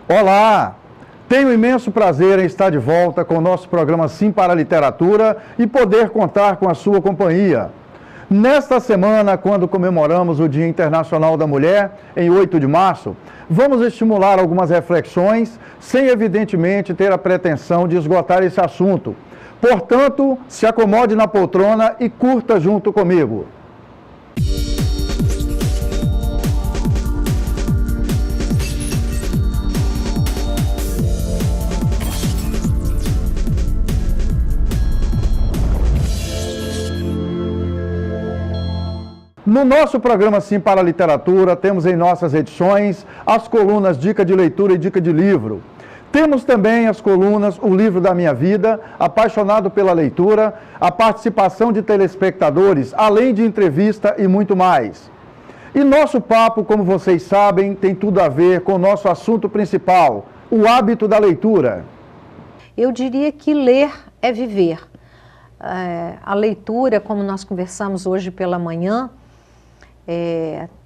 Olá! Tenho imenso prazer em estar de volta com o nosso programa Sim para a Literatura e poder contar com a sua companhia. Nesta semana, quando comemoramos o Dia Internacional da Mulher, em 8 de março, vamos estimular algumas reflexões, sem evidentemente ter a pretensão de esgotar esse assunto. Portanto, se acomode na poltrona e curta junto comigo. No nosso programa Sim para a Literatura, temos em nossas edições as colunas Dica de Leitura e Dica de Livro. Temos também as colunas O Livro da Minha Vida, Apaixonado pela Leitura, a participação de telespectadores, além de entrevista e muito mais. E nosso papo, como vocês sabem, tem tudo a ver com o nosso assunto principal, o hábito da leitura. Eu diria que ler é viver. A leitura, como nós conversamos hoje pela manhã,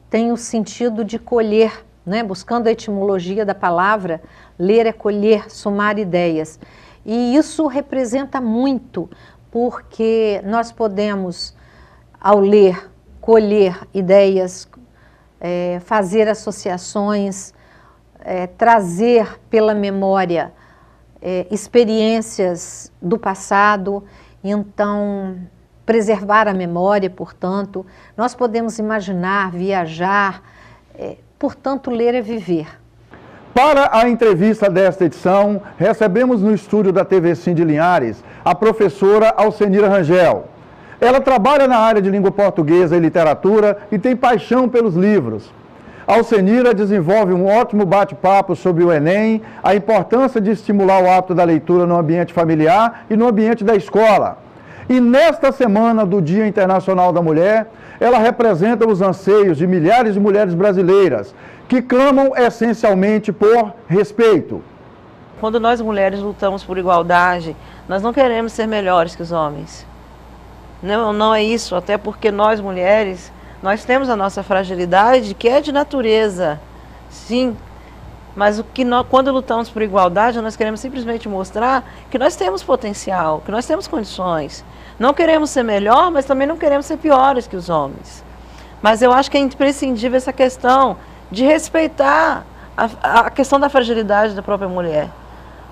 tem o sentido de colher, né? Buscando a etimologia da palavra, ler é colher, somar ideias. E isso representa muito, porque nós podemos, ao ler, colher ideias, fazer associações, trazer pela memória experiências do passado, então preservar a memória, portanto, nós podemos imaginar, viajar, portanto, ler é viver. Para a entrevista desta edição, recebemos no estúdio da TV Sim de Linhares a professora Alcenira Rangel. Ela trabalha na área de língua portuguesa e literatura e tem paixão pelos livros. Alcenira desenvolve um ótimo bate-papo sobre o Enem, a importância de estimular o hábito da leitura no ambiente familiar e no ambiente da escola. E nesta semana do Dia Internacional da Mulher, ela representa os anseios de milhares de mulheres brasileiras que clamam essencialmente por respeito. Quando nós mulheres lutamos por igualdade, nós não queremos ser melhores que os homens. Não é isso, até porque nós mulheres, nós temos a nossa fragilidade que é de natureza, sim. Mas quando lutamos por igualdade, nós queremos simplesmente mostrar que nós temos potencial, que nós temos condições. Não queremos ser melhor, mas também não queremos ser piores que os homens. Mas eu acho que é imprescindível essa questão de respeitar a questão da fragilidade da própria mulher.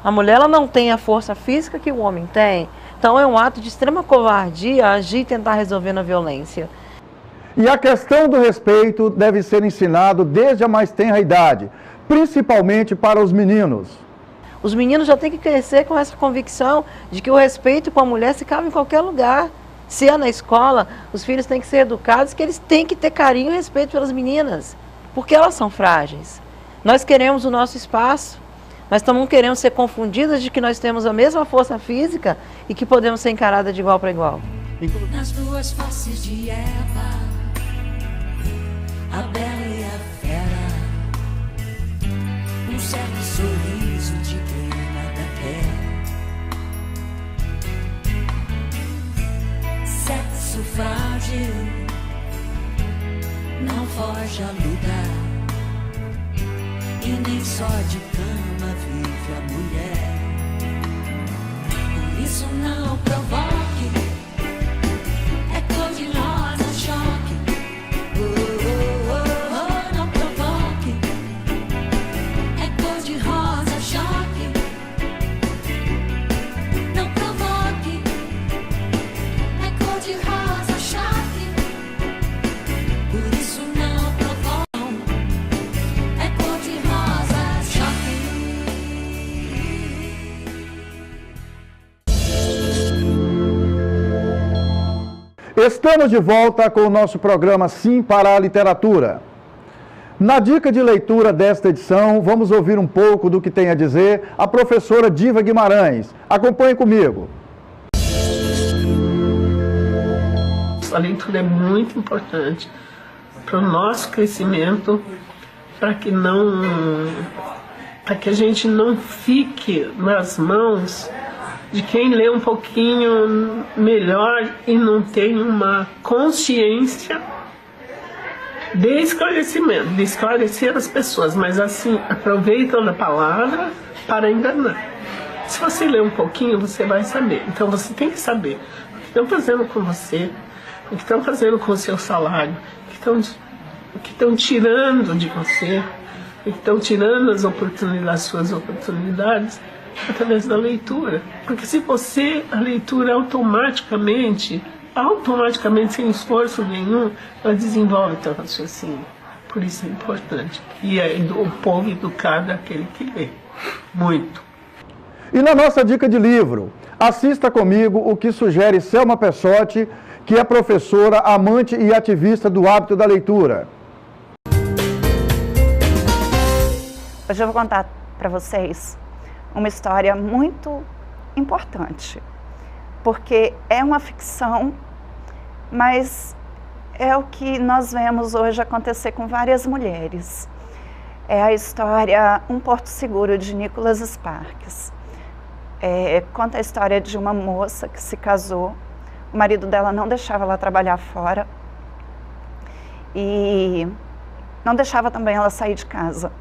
A mulher ela não tem a força física que o homem tem. Então é um ato de extrema covardia agir e tentar resolver na violência. E a questão do respeito deve ser ensinado desde a mais tenra idade, principalmente para os meninos. Os meninos já têm que crescer com essa convicção de que o respeito com a mulher se cabe em qualquer lugar. Se é na escola, os filhos têm que ser educados, que eles têm que ter carinho e respeito pelas meninas, porque elas são frágeis. Nós queremos o nosso espaço, mas também não queremos ser confundidas de que nós temos a mesma força física e que podemos ser encaradas de igual para igual. Nas duas faces de Eva, a bela e a fera, um certo sorriso de quem nada quer. Sexo frágil, não foge à luta, e nem só de cama vive a mulher. Por isso não provoque, é cor de rosa choque. Não provoque, é cor de rosa choque. Não provoque, é cor de rosa choque. Por isso não provoque, é cor de rosa choque. Estamos de volta com o nosso programa Sim para a Literatura. Na dica de leitura desta edição, vamos ouvir um pouco do que tem a dizer a professora Diva Guimarães. Acompanhe comigo. A leitura é muito importante para o nosso crescimento, para que a gente não fique nas mãos de quem lê um pouquinho melhor e não tem uma consciência dê esclarecimento, de esclarecer as pessoas, mas assim, aproveita a palavra para enganar. Se você ler um pouquinho, você vai saber. Então você tem que saber o que estão fazendo com você, o que estão fazendo com o seu salário, o que estão tirando de você, o que estão tirando as suas oportunidades através da leitura. Porque se você, a leitura automaticamente, sem esforço nenhum, ela desenvolve o teu raciocínio. Por isso é importante. E o povo educado é aquele que lê. Muito. E na nossa dica de livro, assista comigo o que sugere Selma Pessotti, que é professora, amante e ativista do hábito da leitura. Hoje eu vou contar para vocês uma história muito importante, porque é uma ficção, mas é o que nós vemos hoje acontecer com várias mulheres. É a história Um Porto Seguro, de Nicholas Sparks. Conta a história de uma moça que se casou, o marido dela não deixava ela trabalhar fora e não deixava também ela sair de casa.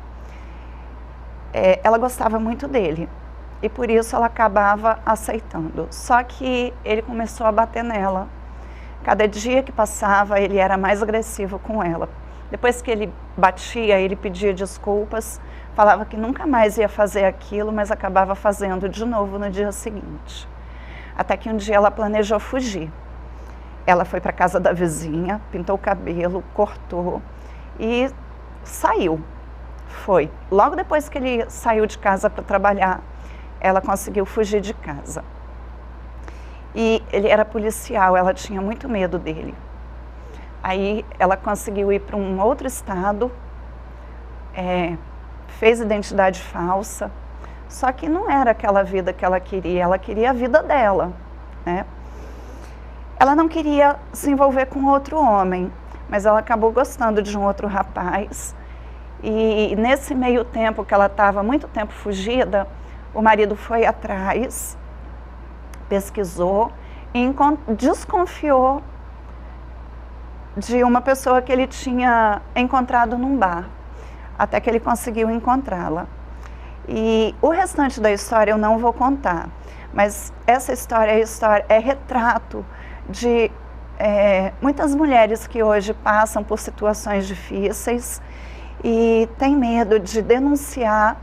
Ela gostava muito dele e por isso ela acabava aceitando. Só que ele começou a bater nela. Cada dia que passava, ele era mais agressivo com ela. Depois que ele batia, ele pedia desculpas, falava que nunca mais ia fazer aquilo, mas acabava fazendo de novo no dia seguinte. Até que um dia ela planejou fugir. Ela foi para a casa da vizinha, pintou o cabelo, cortou e saiu. Foi. Logo depois que ele saiu de casa para trabalhar, ela conseguiu fugir de casa. E ele era policial, ela tinha muito medo dele. Aí ela conseguiu ir para um outro estado, fez identidade falsa, só que não era aquela vida que ela queria a vida dela, né? Ela não queria se envolver com outro homem, mas ela acabou gostando de um outro rapaz. E nesse meio tempo que ela estava muito tempo fugida, o marido foi atrás, pesquisou e desconfiou de uma pessoa que ele tinha encontrado num bar, até que ele conseguiu encontrá-la. E o restante da história eu não vou contar, mas essa história é retrato de muitas mulheres que hoje passam por situações difíceis e têm medo de denunciar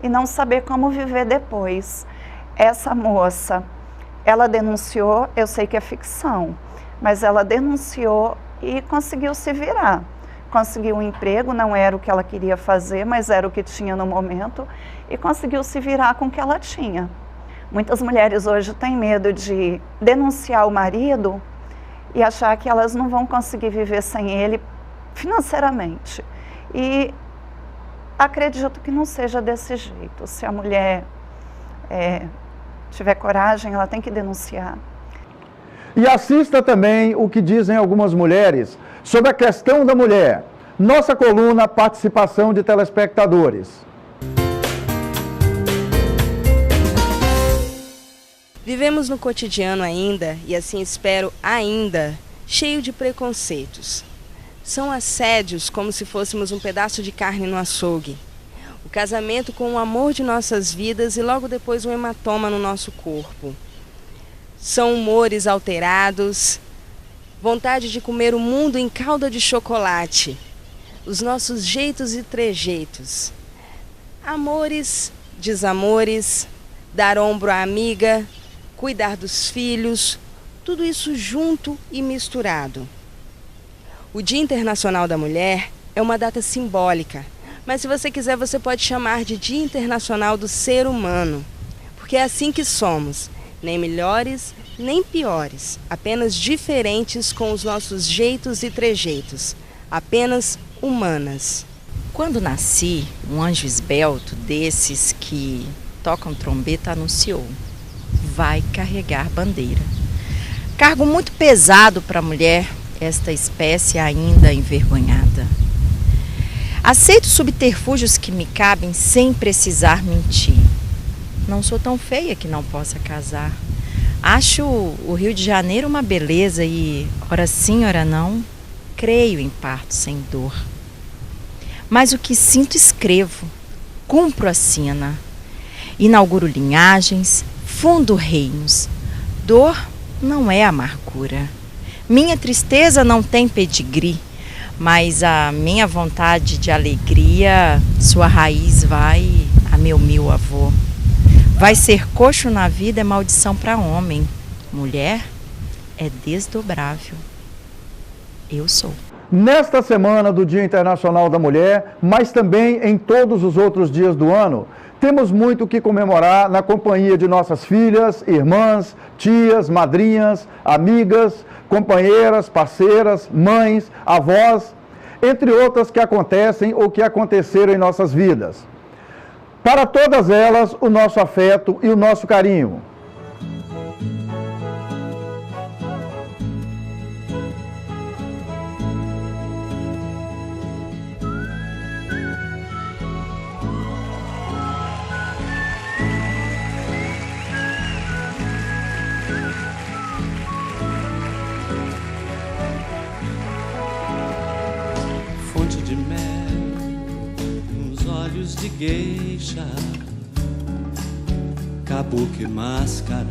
e não saber como viver depois. Essa moça, ela denunciou, eu sei que é ficção, mas ela denunciou e conseguiu se virar. Conseguiu um emprego, não era o que ela queria fazer, mas era o que tinha no momento, e conseguiu se virar com o que ela tinha. Muitas mulheres hoje têm medo de denunciar o marido e achar que elas não vão conseguir viver sem ele financeiramente. E acredito que não seja desse jeito. Se a mulher tiver coragem, ela tem que denunciar. E assista também o que dizem algumas mulheres sobre a questão da mulher. Nossa coluna Participação de Telespectadores. Vivemos no cotidiano ainda, e assim espero ainda, cheio de preconceitos. São assédios como se fôssemos um pedaço de carne no açougue. O casamento com o amor de nossas vidas e logo depois um hematoma no nosso corpo. São humores alterados, vontade de comer o mundo em calda de chocolate, os nossos jeitos e trejeitos. Amores, desamores, dar ombro à amiga, cuidar dos filhos, tudo isso junto e misturado. O Dia Internacional da Mulher é uma data simbólica, mas se você quiser você pode chamar de Dia Internacional do Ser Humano, porque é assim que somos, nem melhores, nem piores, apenas diferentes com os nossos jeitos e trejeitos, apenas humanas. Quando nasci, um anjo esbelto desses que tocam trombeta anunciou: vai carregar bandeira. Cargo muito pesado para a mulher, esta espécie ainda envergonhada. Aceito subterfúgios que me cabem sem precisar mentir. Não sou tão feia que não possa casar. Acho o Rio de Janeiro uma beleza e, ora sim, ora não, creio em parto sem dor. Mas o que sinto escrevo, cumpro a sina. Inauguro linhagens, fundo reinos. Dor não é amargura. Minha tristeza não tem pedigree, mas a minha vontade de alegria, sua raiz vai a meu avô. Vai ser coxo na vida é maldição para homem. Mulher é desdobrável. Eu sou. Nesta semana do Dia Internacional da Mulher, mas também em todos os outros dias do ano, temos muito o que comemorar na companhia de nossas filhas, irmãs, tias, madrinhas, amigas, companheiras, parceiras, mães, avós, entre outras que acontecem ou que aconteceram em nossas vidas. Para todas elas, o nosso afeto e o nosso carinho. Fonte de mel, nos olhos de geisha, kabuki máscara,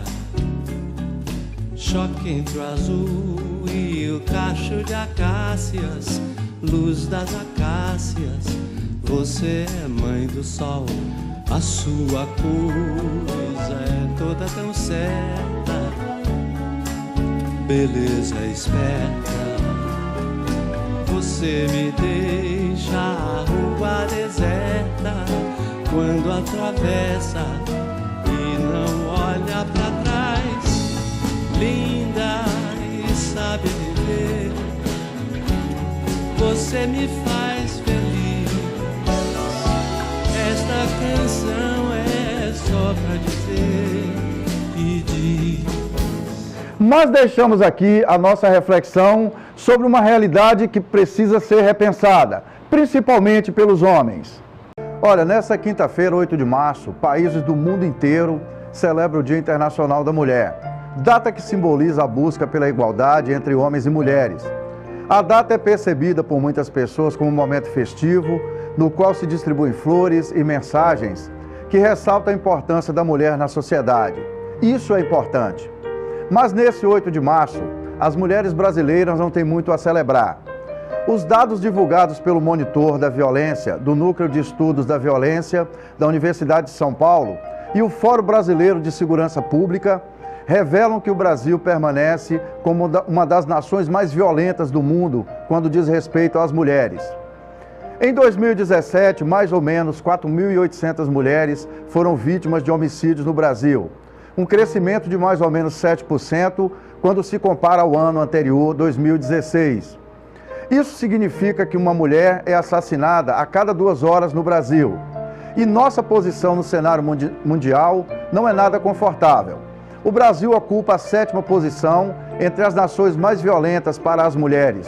choque entre o azul e o cacho de acácias, luz das acácias. Você é mãe do sol, a sua coisa é toda tão certa, beleza esperta. Você me deixa a rua deserta quando atravessa e não olha pra trás. Linda e sabe viver, você me faz feliz. Esta canção é só pra dizer e diz. Mas deixamos aqui a nossa reflexão sobre uma realidade que precisa ser repensada, principalmente pelos homens. Olha, nessa quinta-feira, 8 de março, países do mundo inteiro celebram o Dia Internacional da Mulher, data que simboliza a busca pela igualdade entre homens e mulheres. A data é percebida por muitas pessoas como um momento festivo, no qual se distribuem flores e mensagens que ressaltam a importância da mulher na sociedade. Isso é importante. Mas nesse 8 de março, as mulheres brasileiras não têm muito a celebrar. Os dados divulgados pelo Monitor da Violência, do Núcleo de Estudos da Violência da Universidade de São Paulo e o Fórum Brasileiro de Segurança Pública revelam que o Brasil permanece como uma das nações mais violentas do mundo quando diz respeito às mulheres. Em 2017, mais ou menos 4.800 mulheres foram vítimas de homicídios no Brasil, um crescimento de mais ou menos 7% quando se compara ao ano anterior, 2016. Isso significa que uma mulher é assassinada a cada 2 horas no Brasil. E nossa posição no cenário mundial não é nada confortável. O Brasil ocupa a 7ª posição entre as nações mais violentas para as mulheres,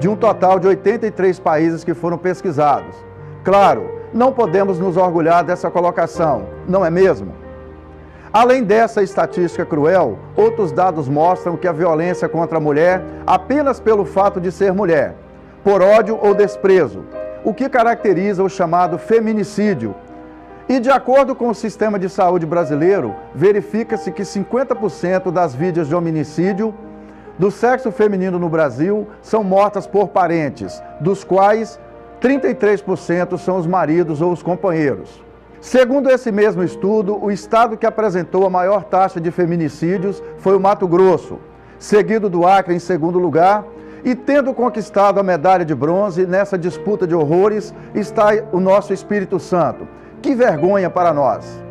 de um total de 83 países que foram pesquisados. Claro, não podemos nos orgulhar dessa colocação, não é mesmo? Além dessa estatística cruel, outros dados mostram que a violência contra a mulher, apenas pelo fato de ser mulher, por ódio ou desprezo, o que caracteriza o chamado feminicídio. E de acordo com o Sistema de Saúde brasileiro, verifica-se que 50% das vítimas de hominicídio do sexo feminino no Brasil são mortas por parentes, dos quais 33% são os maridos ou os companheiros. Segundo esse mesmo estudo, o estado que apresentou a maior taxa de feminicídios foi o Mato Grosso, seguido do Acre em segundo lugar, e tendo conquistado a medalha de bronze nessa disputa de horrores está o nosso Espírito Santo. Que vergonha para nós!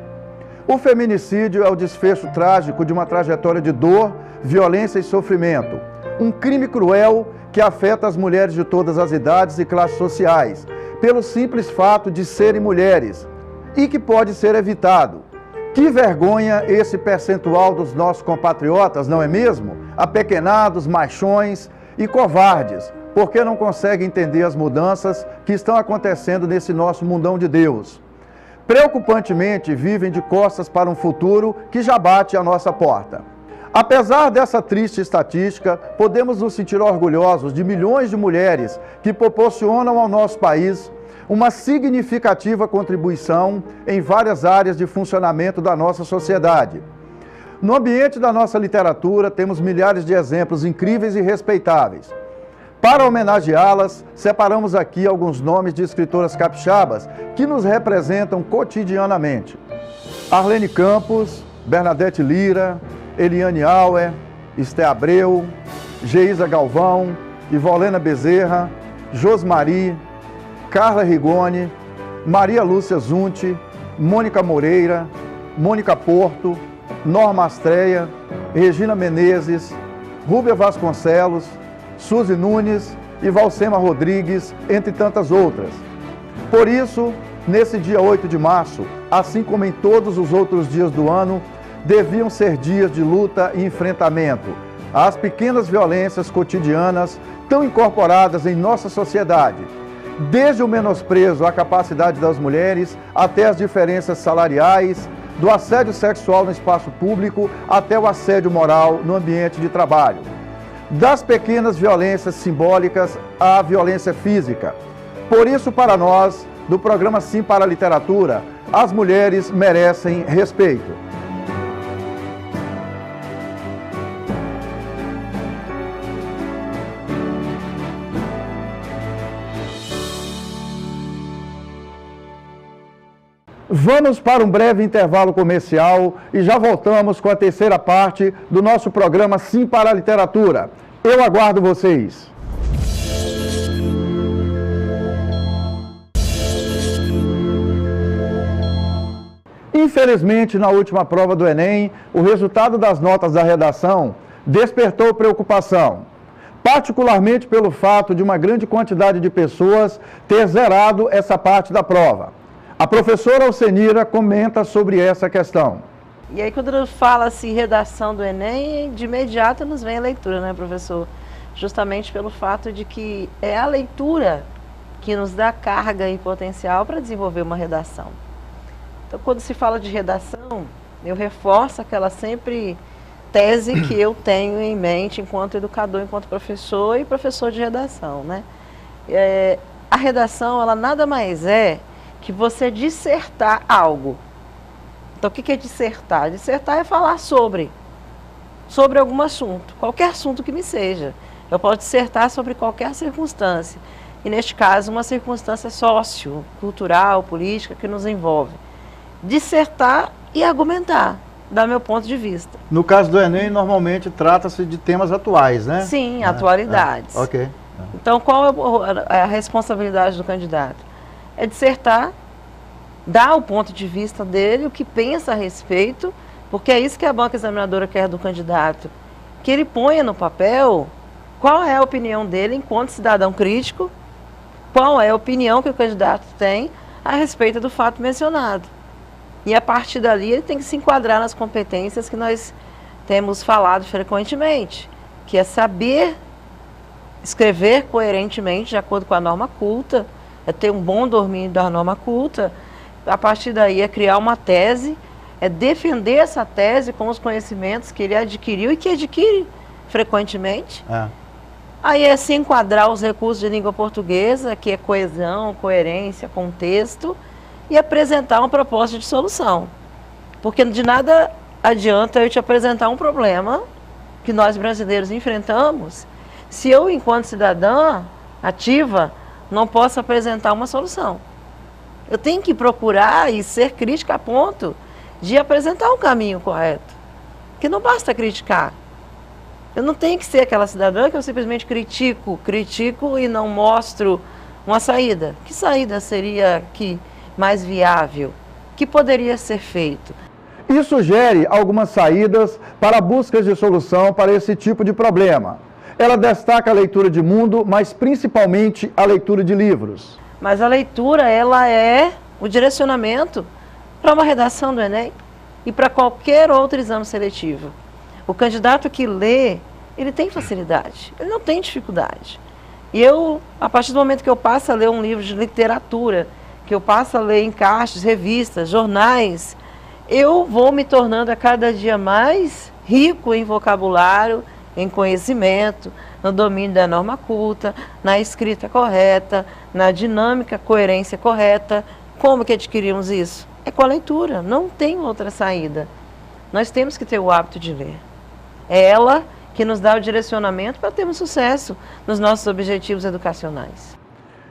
O feminicídio é o desfecho trágico de uma trajetória de dor, violência e sofrimento. Um crime cruel que afeta as mulheres de todas as idades e classes sociais, pelo simples fato de serem mulheres, e que pode ser evitado. Que vergonha esse percentual dos nossos compatriotas, não é mesmo? Apequenados, machões e covardes, porque não conseguem entender as mudanças que estão acontecendo nesse nosso mundão de Deus. Preocupantemente, vivem de costas para um futuro que já bate à nossa porta. Apesar dessa triste estatística, podemos nos sentir orgulhosos de milhões de mulheres que proporcionam ao nosso país uma significativa contribuição em várias áreas de funcionamento da nossa sociedade. No ambiente da nossa literatura, temos milhares de exemplos incríveis e respeitáveis. Para homenageá-las, separamos aqui alguns nomes de escritoras capixabas que nos representam cotidianamente. Arlene Campos, Bernadette Lira, Eliane Auer, Esté Abreu, Geisa Galvão, Ivolena Bezerra, Josmari, Carla Rigoni, Maria Lúcia Zunti, Mônica Moreira, Mônica Porto, Norma Astreia, Regina Menezes, Rúbia Vasconcelos, Suzy Nunes e Valcema Rodrigues, entre tantas outras. Por isso, nesse dia 8 de março, assim como em todos os outros dias do ano, deviam ser dias de luta e enfrentamento às pequenas violências cotidianas tão incorporadas em nossa sociedade, desde o menosprezo à capacidade das mulheres até as diferenças salariais, do assédio sexual no espaço público até o assédio moral no ambiente de trabalho, das pequenas violências simbólicas à violência física. Por isso, para nós, do programa Sim para a Literatura, as mulheres merecem respeito. Vamos para um breve intervalo comercial e já voltamos com a terceira parte do nosso programa Sim para a Literatura. Eu aguardo vocês. Infelizmente, na última prova do Enem, o resultado das notas da redação despertou preocupação, particularmente pelo fato de uma grande quantidade de pessoas ter zerado essa parte da prova. A professora Alcenira comenta sobre essa questão. E aí, quando fala-se redação do Enem, de imediato nos vem a leitura, né, professor? Justamente pelo fato de que é a leitura que nos dá carga e potencial para desenvolver uma redação. Então, quando se fala de redação, eu reforço aquela sempre tese que eu tenho em mente enquanto educador, enquanto professor e professor de redação, né? A redação, ela nada mais é que você dissertar algo. Então, o que é dissertar? Dissertar é falar sobre algum assunto, qualquer assunto que me seja. Eu posso dissertar sobre qualquer circunstância. E, neste caso, uma circunstância sociocultural, política, que nos envolve. Dissertar e argumentar, dar meu ponto de vista. No caso do Enem, normalmente trata-se de temas atuais, né? Sim, atualidades. Ok. Então, qual é a responsabilidade do candidato? É dissertar, dar o ponto de vista dele, o que pensa a respeito, porque é isso que a banca examinadora quer do candidato, que ele ponha no papel qual é a opinião dele enquanto cidadão crítico, qual é a opinião que o candidato tem a respeito do fato mencionado. E a partir dali ele tem que se enquadrar nas competências que nós temos falado frequentemente, que é saber escrever coerentemente de acordo com a norma culta, é ter um bom domínio da norma culta. A partir daí é criar uma tese, é defender essa tese com os conhecimentos que ele adquiriu e que adquire frequentemente. Aí é se enquadrar os recursos de língua portuguesa, que é coesão, coerência, contexto, e apresentar uma proposta de solução. Porque de nada adianta eu te apresentar um problema que nós brasileiros enfrentamos, se eu, enquanto cidadã ativa, não posso apresentar uma solução. Eu tenho que procurar e ser crítica a ponto de apresentar um caminho correto. Que não basta criticar. Eu não tenho que ser aquela cidadã que eu simplesmente critico e não mostro uma saída. Que saída seria mais viável? Que poderia ser feito? E sugere algumas saídas para buscas de solução para esse tipo de problema. Ela destaca a leitura de mundo, mas principalmente a leitura de livros. Mas a leitura, ela é o direcionamento para uma redação do Enem e para qualquer outro exame seletivo. O candidato que lê, ele tem facilidade, ele não tem dificuldade. E eu, a partir do momento que eu passo a ler um livro de literatura, que eu passo a ler encartes, revistas, jornais, eu vou me tornando a cada dia mais rico em vocabulário, em conhecimento, no domínio da norma culta, na escrita correta, na dinâmica, coerência correta. Como que adquirimos isso? É com a leitura, não tem outra saída. Nós temos que ter o hábito de ler. É ela que nos dá o direcionamento para termos sucesso nos nossos objetivos educacionais.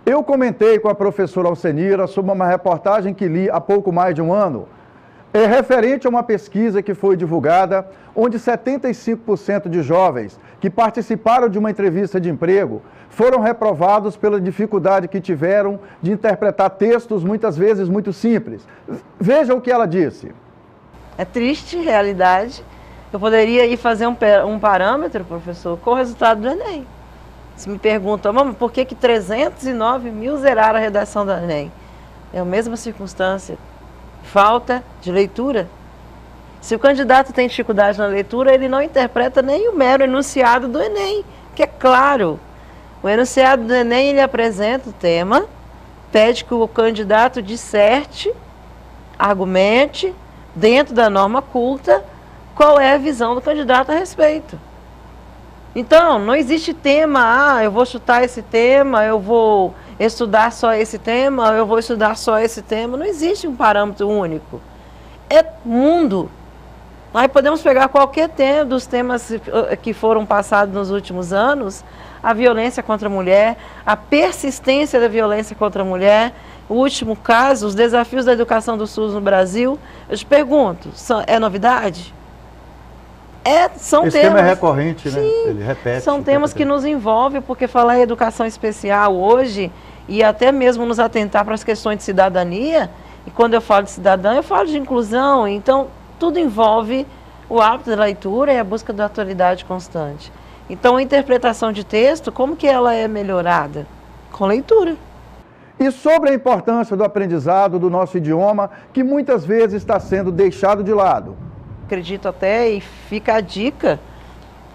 Eu comentei com a professora Alcenira sobre uma reportagem que li há pouco mais de um ano, referente a uma pesquisa que foi divulgada, onde 75% de jovens que participaram de uma entrevista de emprego foram reprovados pela dificuldade que tiveram de interpretar textos muitas vezes muito simples. Veja o que ela disse. É triste realidade. Eu poderia ir fazer um parâmetro, professor, com o resultado do Enem. Se me perguntam, mas por que 309 mil zeraram a redação do Enem? É a mesma circunstância. Falta de leitura. Se o candidato tem dificuldade na leitura, ele não interpreta nem o mero enunciado do Enem, que é claro. O enunciado do Enem, ele apresenta o tema, pede que o candidato disserte, argumente, dentro da norma culta, qual é a visão do candidato a respeito. Então, não existe tema, eu vou chutar esse tema, eu vou estudar só esse tema, eu vou estudar só esse tema. Não existe um parâmetro único. É mundo. Aí podemos pegar qualquer tema dos temas que foram passados nos últimos anos, a violência contra a mulher, a persistência da violência contra a mulher, o último caso, os desafios da educação do SUS no Brasil. Eu te pergunto, é novidade? São Esse temas, tema é recorrente, né? Sim, ele repete. São temas que nos envolvem, porque falar em educação especial hoje, e até mesmo nos atentar para as questões de cidadania, e quando eu falo de cidadão, eu falo de inclusão, então tudo envolve o hábito da leitura e a busca da atualidade constante. Então a interpretação de texto, como que ela é melhorada? Com leitura. E sobre a importância do aprendizado do nosso idioma, que muitas vezes está sendo deixado de lado. Acredito até, e fica a dica,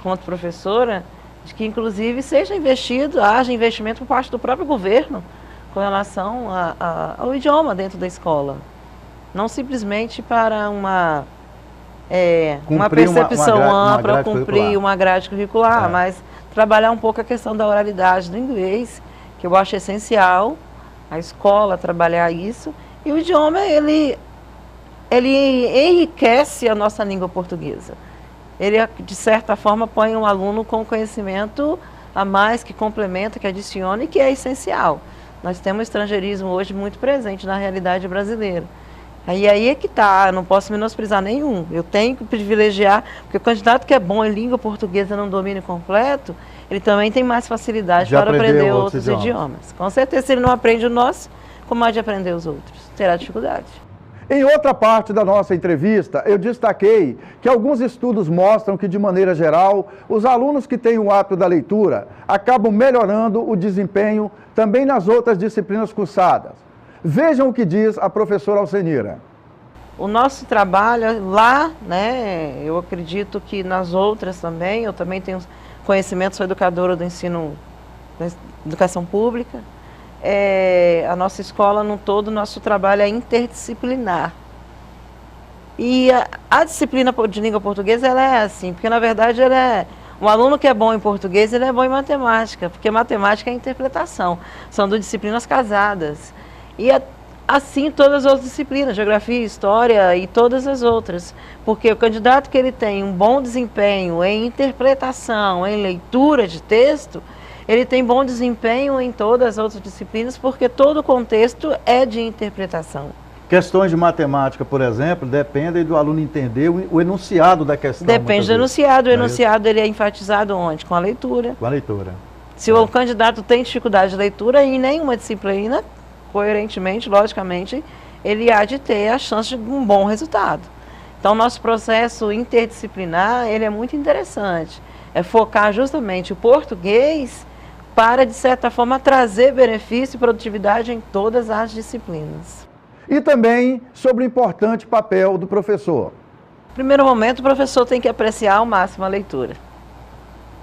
quanto professora, de que inclusive seja investido, haja investimento por parte do próprio governo com relação ao idioma dentro da escola. Não simplesmente para uma percepção ampla, cumprir uma grade curricular, mas trabalhar um pouco a questão da oralidade do inglês, que eu acho essencial, a escola trabalhar isso, e o idioma, ele enriquece a nossa língua portuguesa. Ele, de certa forma, põe um aluno com conhecimento a mais, que complementa, que adiciona e que é essencial. Nós temos o estrangeirismo hoje muito presente na realidade brasileira. Aí é que está, eu não posso menosprezar nenhum. Eu tenho que privilegiar, porque o candidato que é bom em língua portuguesa num domínio completo, ele também tem mais facilidade para aprender outros idiomas. Com certeza, se ele não aprende o nosso, como há de aprender os outros? Terá dificuldade. Em outra parte da nossa entrevista, eu destaquei que alguns estudos mostram que, de maneira geral, os alunos que têm o hábito da leitura acabam melhorando o desempenho também nas outras disciplinas cursadas. Vejam o que diz a professora Alcenira. O nosso trabalho lá, né, eu acredito que nas outras também, eu também tenho conhecimento, sou educadora do ensino, da educação pública. A nossa escola no todo, nosso trabalho é interdisciplinar. E a disciplina de língua portuguesa, ela é assim, porque na verdade um aluno que é bom em português, ele é bom em matemática, porque matemática é interpretação, são duas disciplinas casadas. E assim todas as outras disciplinas, geografia, história e todas as outras, porque o candidato que ele tem um bom desempenho em interpretação, em leitura de texto, ele tem bom desempenho em todas as outras disciplinas, porque todo o contexto é de interpretação. Questões de matemática, por exemplo, dependem do aluno entender o enunciado da questão. Depende do enunciado. O enunciado ele é enfatizado onde? Com a leitura. Com a leitura. Se o candidato tem dificuldade de leitura, em nenhuma disciplina, coerentemente, logicamente, ele há de ter a chance de um bom resultado. Então, nosso processo interdisciplinar, ele é muito interessante. É focar justamente o português para, de certa forma, trazer benefício e produtividade em todas as disciplinas. E também sobre o importante papel do professor. No primeiro momento, o professor tem que apreciar ao máximo a leitura.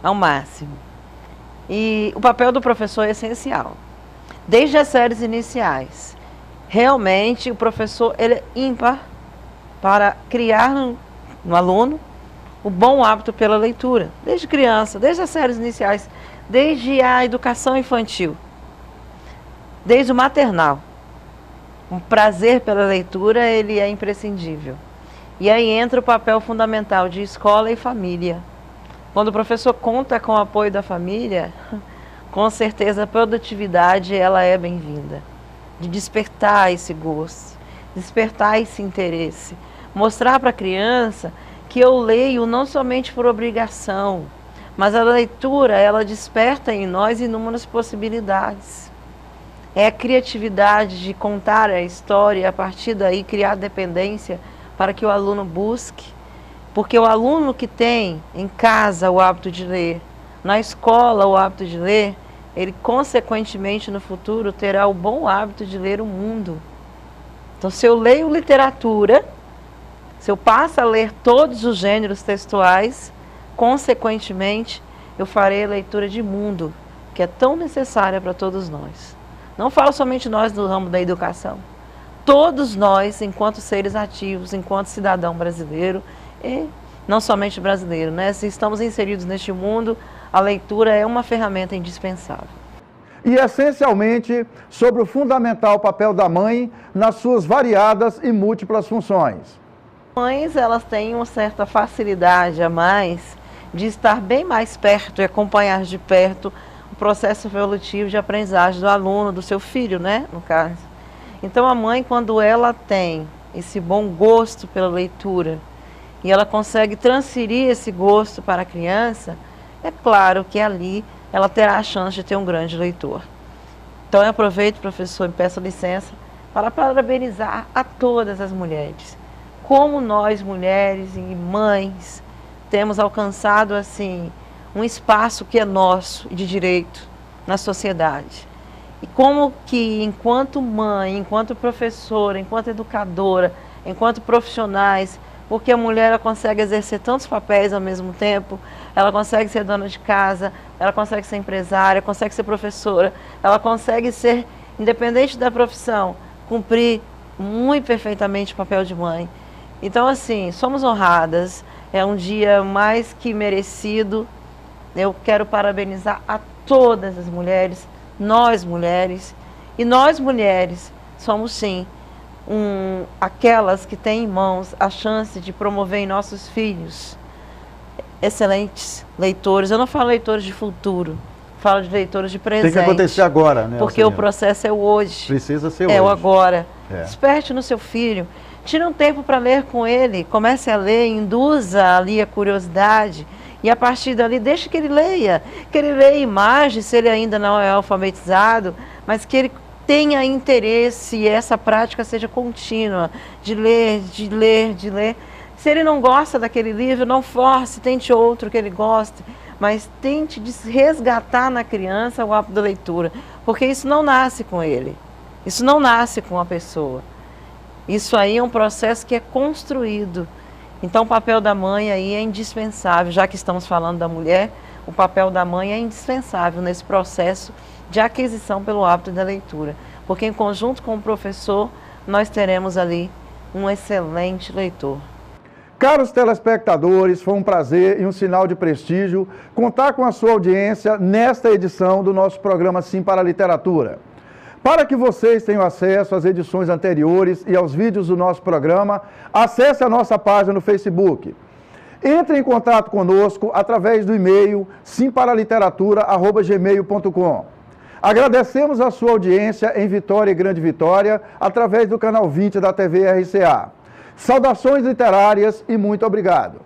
Ao máximo. E o papel do professor é essencial. Desde as séries iniciais. Realmente, o professor ele é ímpar para criar no aluno o bom hábito pela leitura, desde criança, desde as séries iniciais, desde a educação infantil, desde o maternal. O prazer pela leitura, ele é imprescindível. E aí entra o papel fundamental de escola e família. Quando o professor conta com o apoio da família, com certeza a produtividade ela é bem-vinda. De despertar esse gosto, despertar esse interesse, mostrar para a criança que eu leio não somente por obrigação, mas a leitura ela desperta em nós inúmeras possibilidades. É a criatividade de contar a história e a partir daí criar dependência para que o aluno busque. Porque o aluno que tem em casa o hábito de ler, na escola o hábito de ler, ele consequentemente no futuro terá o bom hábito de ler o mundo. Então se eu leio literatura, se eu passo a ler todos os gêneros textuais, consequentemente eu farei a leitura de mundo, que é tão necessária para todos nós. Não falo somente nós do ramo da educação. Todos nós, enquanto seres ativos, enquanto cidadão brasileiro, e não somente brasileiro, né? Se estamos inseridos neste mundo, a leitura é uma ferramenta indispensável. E essencialmente sobre o fundamental papel da mãe nas suas variadas e múltiplas funções. Mães, elas têm uma certa facilidade a mais de estar bem mais perto e acompanhar de perto o processo evolutivo de aprendizagem do aluno, do seu filho, né, no caso. Então a mãe, quando ela tem esse bom gosto pela leitura e ela consegue transferir esse gosto para a criança, é claro que ali ela terá a chance de ter um grande leitor. Então eu aproveito, professor, e peço licença para parabenizar a todas as mulheres. Como nós, mulheres e mães, temos alcançado assim um espaço que é nosso e de direito na sociedade. E como que, enquanto mãe, enquanto professora, enquanto educadora, enquanto profissionais, porque a mulher ela consegue exercer tantos papéis ao mesmo tempo, ela consegue ser dona de casa, ela consegue ser empresária, consegue ser professora, ela consegue ser, independente da profissão, cumprir muito perfeitamente o papel de mãe. Então, assim, somos honradas, é um dia mais que merecido. Eu quero parabenizar a todas as mulheres, nós mulheres, e nós mulheres somos sim aquelas que têm em mãos a chance de promover em nossos filhos excelentes leitores. Eu não falo leitores de futuro, falo de leitores de presente. Tem que acontecer agora, né? Porque o processo é o hoje. Precisa ser hoje. É o agora. É. Desperte no seu filho. Tire um tempo para ler com ele. Comece a ler, induza ali a curiosidade. E a partir dali, deixe que ele leia. Que ele leia imagens, se ele ainda não é alfabetizado, mas que ele tenha interesse e essa prática seja contínua, de ler, de ler, de ler. Se ele não gosta daquele livro, não force, tente outro que ele goste, mas tente resgatar na criança o hábito da leitura, porque isso não nasce com ele, isso não nasce com a pessoa. Isso aí é um processo que é construído. Então o papel da mãe aí é indispensável, já que estamos falando da mulher, o papel da mãe é indispensável nesse processo de aquisição pelo hábito da leitura, porque em conjunto com o professor, nós teremos ali um excelente leitor. Caros telespectadores, foi um prazer e um sinal de prestígio contar com a sua audiência nesta edição do nosso programa Sim para a Literatura. Para que vocês tenham acesso às edições anteriores e aos vídeos do nosso programa, acesse a nossa página no Facebook. Entre em contato conosco através do e-mail simparaliteratura@gmail.com. Agradecemos a sua audiência em Vitória e Grande Vitória, através do canal 20 da TV RCA. Saudações literárias e muito obrigado.